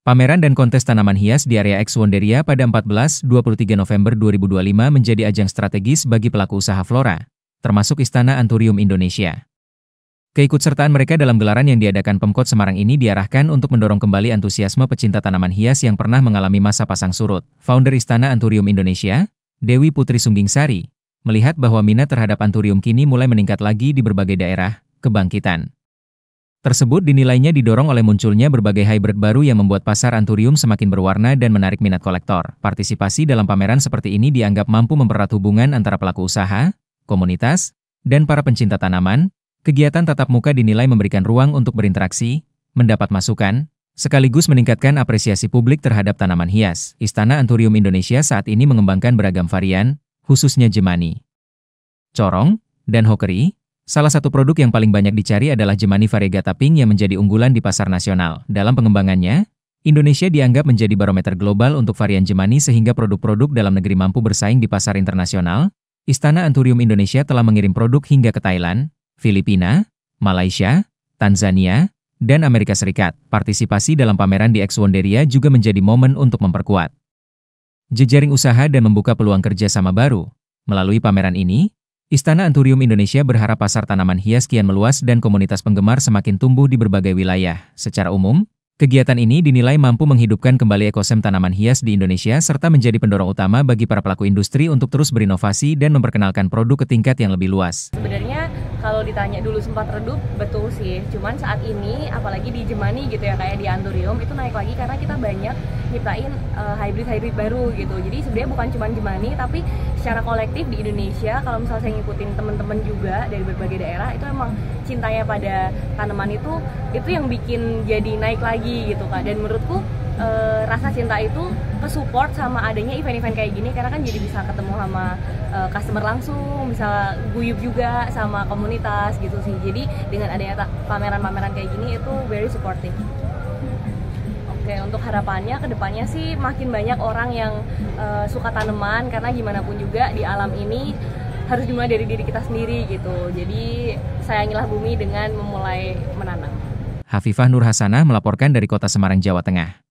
Pameran dan kontes tanaman hias di area X Wonderia pada 14-23 November 2025 menjadi ajang strategis bagi pelaku usaha flora, termasuk Istana Anthurium Indonesia. Keikutsertaan mereka dalam gelaran yang diadakan Pemkot Semarang ini diarahkan untuk mendorong kembali antusiasme pecinta tanaman hias yang pernah mengalami masa pasang surut. Founder Istana Anthurium Indonesia, Dewi Putri Sunggingsari, melihat bahwa minat terhadap anthurium kini mulai meningkat lagi di berbagai daerah kebangkitan tersebut dinilainya didorong oleh munculnya berbagai hybrid baru yang membuat pasar anthurium semakin berwarna dan menarik minat kolektor. Partisipasi dalam pameran seperti ini dianggap mampu mempererat hubungan antara pelaku usaha, komunitas, dan para pencinta tanaman. Kegiatan tatap muka dinilai memberikan ruang untuk berinteraksi, mendapat masukan, sekaligus meningkatkan apresiasi publik terhadap tanaman hias. Istana Anthurium Indonesia saat ini mengembangkan beragam varian, khususnya Jemani, Corong, dan Hokeri. Salah satu produk yang paling banyak dicari adalah Jemani variegata pink yang menjadi unggulan di pasar nasional. Dalam pengembangannya, Indonesia dianggap menjadi barometer global untuk varian Jemani sehingga produk-produk dalam negeri mampu bersaing di pasar internasional. Istana Anthurium Indonesia telah mengirim produk hingga ke Thailand, Filipina, Malaysia, Tanzania, dan Amerika Serikat. Partisipasi dalam pameran di X Wonderia juga menjadi momen untuk memperkuat jejaring usaha dan membuka peluang kerjasama baru. Melalui pameran ini, Istana Anthurium Indonesia berharap pasar tanaman hias kian meluas dan komunitas penggemar semakin tumbuh di berbagai wilayah. Secara umum, kegiatan ini dinilai mampu menghidupkan kembali ekosistem tanaman hias di Indonesia serta menjadi pendorong utama bagi para pelaku industri untuk terus berinovasi dan memperkenalkan produk ke tingkat yang lebih luas. Sebenarnya kalau ditanya dulu sempat redup, betul sih. Cuman saat ini, apalagi di Jemani gitu ya, kayak di Anthurium, itu naik lagi karena kita banyak nyiptain hybrid-hybrid baru gitu. Jadi sebenarnya bukan cuma Jemani, tapi secara kolektif di Indonesia, kalau misalnya saya ngikutin teman-teman juga dari berbagai daerah, itu emang cintanya pada tanaman itu yang bikin jadi naik lagi gitu kan. Dan menurutku rasa cinta itu ke-support sama adanya event-event kayak gini, karena kan jadi bisa ketemu sama customer langsung, bisa guyup juga sama komunitas gitu sih. Jadi dengan adanya pameran-pameran kayak gini itu very supportive. Oke, untuk harapannya ke depannya sih makin banyak orang yang suka tanaman, karena gimana pun juga di alam ini harus dimulai dari diri kita sendiri gitu. Jadi sayangilah bumi dengan memulai menanam. Hafifah Nur Hasanah melaporkan dari Kota Semarang, Jawa Tengah.